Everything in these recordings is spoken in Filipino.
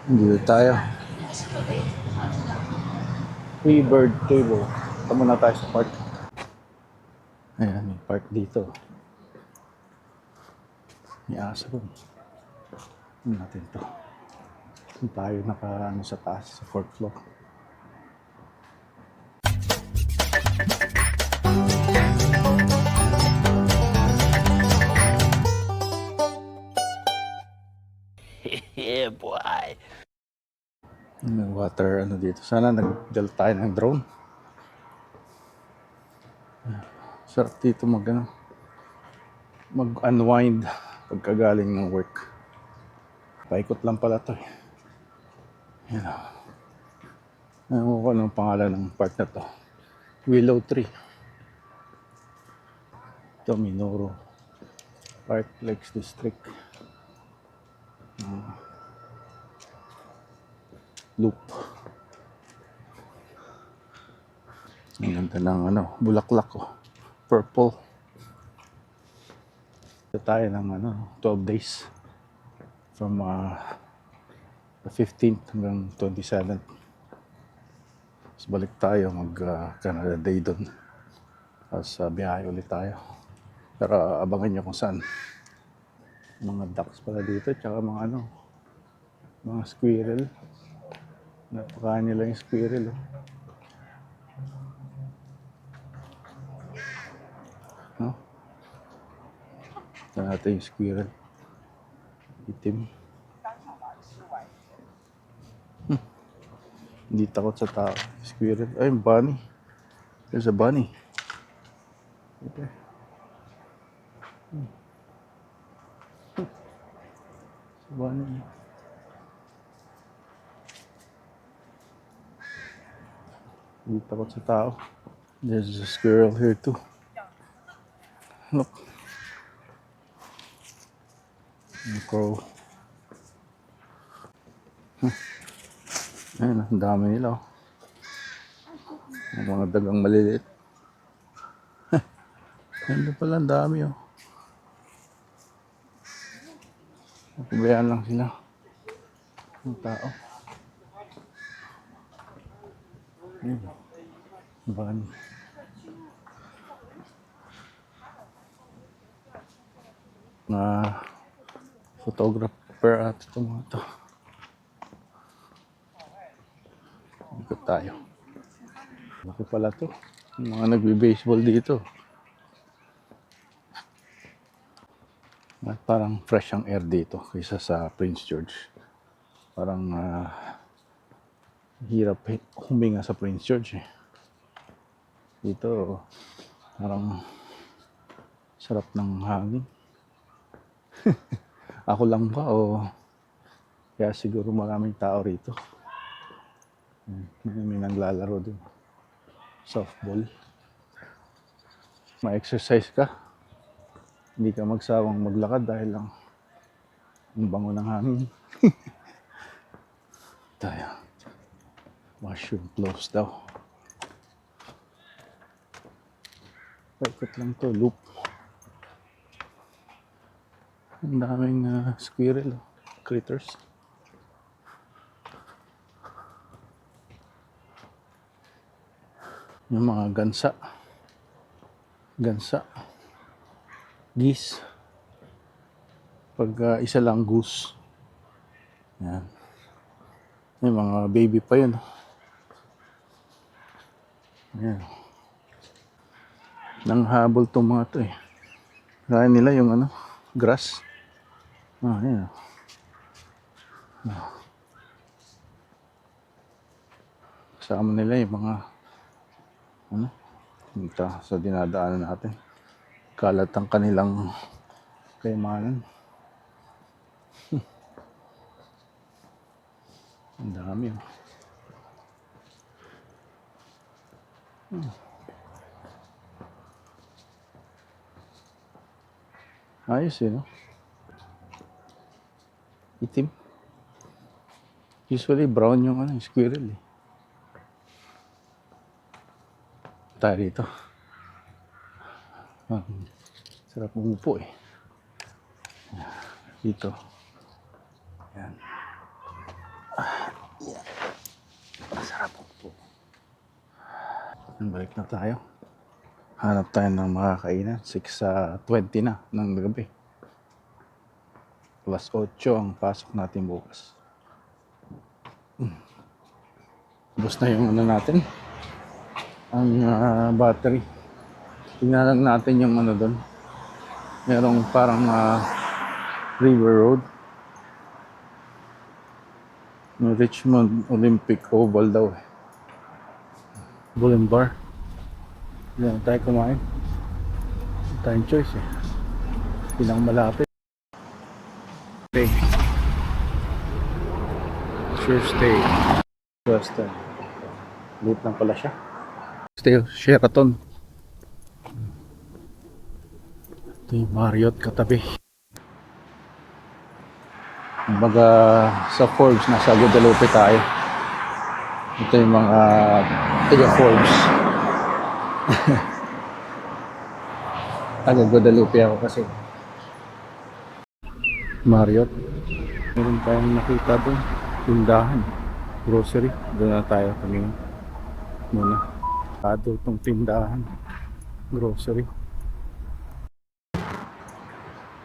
Dito tayo. Free bird table. Tama na tayo sa park. Ayan, may park dito. May aso rin. Ano natin to? Kung tayo naka sa taas, sa 4th floor. Yeah, boy. May water dito. Sana nag-del tayo ng drone. Sarap dito mag-unwind pagkagaling ng work. Paikot lang pala to eh. Yan o. Ano ko anong pangalan ng park na to? Willow Tree. Ito, Minoru Park Lakes District. Loop. Ang ganda ng bulaklak ko. Purple. Ito tayo ng 12 days. From the 15th hanggang 27th. Tapos balik tayo Canada Day doon. Tapos biyahe ulit tayo. Pero abangan nyo kung saan. Mga ducks pala dito. Tsaka mga squirrel. Napakain nila yung squirrel. Oh. No? Ito natin yung squirrel. Itim. Hindi takot sa tao. Squirrel. Ay, bunny. There's a bunny. Okay. Bunny. Hindi takot sa tao. There's a squirrel here too. Look. Yung crow. Ayun, ang dami nila. Yung mga dagang maliliit. Ano pala, ang dami. Napabayaan lang sila. Ang tao. Ayun. Bunny. Photographer at ito mga ito. Ikot tayo. Laki pala to. Yung mga nagbe-baseball dito. At parang fresh ang air dito kaysa sa Prince George. Parang hirap huminga sa Prince George eh. Dito parang sarap ng hangin. Ako lang ba o kaya siguro maraming tao rito. May naglalaro din. Softball. Ma-exercise ka. Hindi ka magsawang maglakad dahil lang ang bango ng hangin. Tayo. Mushroom close daw. Paikot lang to, loop. Ang daming squirrel, critters. Yung mga gansa, geese. Pag isa lang goose. Yan. May mga baby pa yun. Yan. Nanghabol tong mga to eh. Kaya nila yung grass. Yan. Kasama nila yung mga sa dinadaanan natin. Kalat ang kanilang kayamanan. Ang dami. Ayos no? Itim. Usually brown yung squirrel eh. Tayo dito. Sarap umupo eh. Dito. Yan. Masarap po. Balik na tayo. Hanap tayo ng makakainan. 6:20 na ng gabi. Plus 8 ang pasok natin bukas. Bus na yung ano natin. Ang battery. Tingnan lang natin yung ano doon. Merong parang River Road. Yung Richmond Olympic Oval daw eh. Boulevard. Diyan tayo kumain. Hindi tayong choice eh. Pinang malapit. Okay. Sure stay. Western. Late lang pala siya. Stay Sheraton. Ito yung Marriott katabi. Kumbaga sa Forbes, nasa Guadalupe tayo. Ito yung mga taga Forbes. Taga Guadalupe ako kasi. Marriott. Meron tayong nakita doon. Tindahan. Grocery. Doon na tayo kanina. Muna. Kado itong tindahan. Grocery.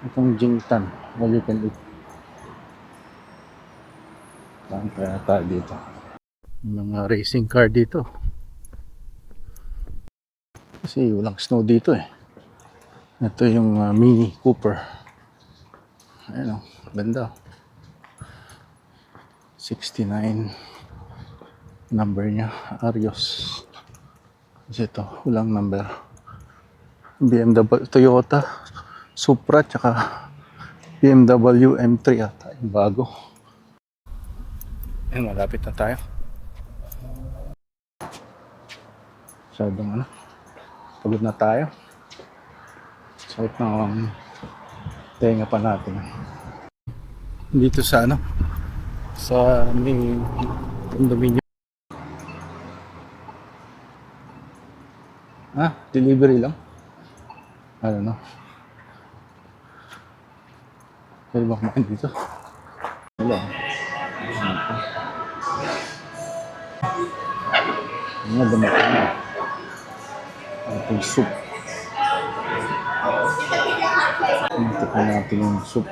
Itong Jingtan. All you can eat. Saan kaya tayo dito? Mga racing car dito. Kasi walang snow dito eh. Ito yung Mini Cooper. Ayan o, ganda. 69 number niya, Arios. Kasi ito, walang number. BMW, Toyota, Supra, tsaka BMW M3 ata, yung bago. Ayan, malapit na tayo. Masyadong ano, pagod na tayo. Sakit na ang tenga pa natin. Dito sa ano, sa may condominium. Delivery lang. I don't know. Pwede ba kumain dito? Wala. Mga dumating na. Ating soup. Ito natin yung soup.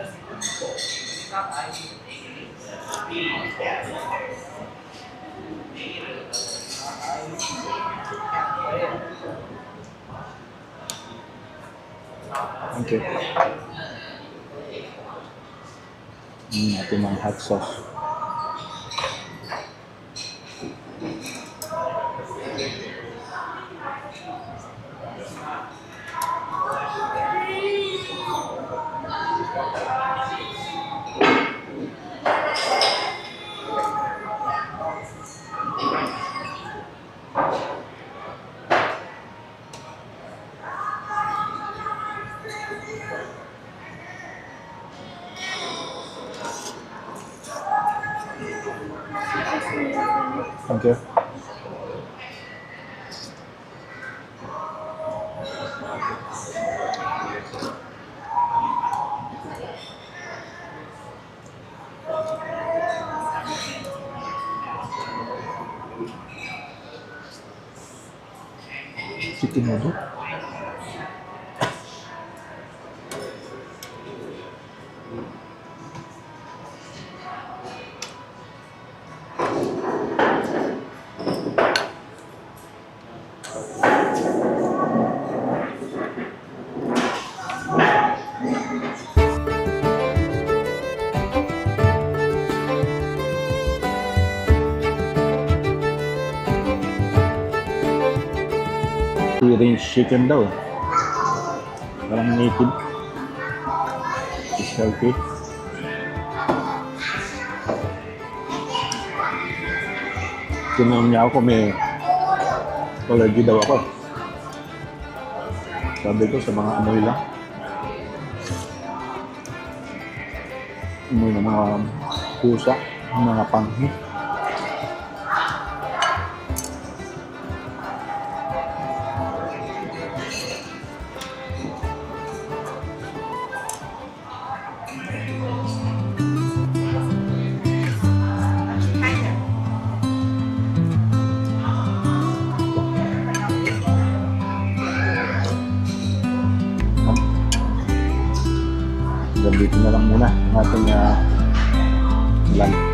Okay. Natin ng hot sauce. Thank you. Chicken noodle. Free-range chicken daw. Parang native. Is healthy. Tinanong niya ako kung may allergy daw ako. Sabi ko sa mga amoy lang. Amoy ng mga pusa, mga panghi. dito na lang muna ang ating lunch.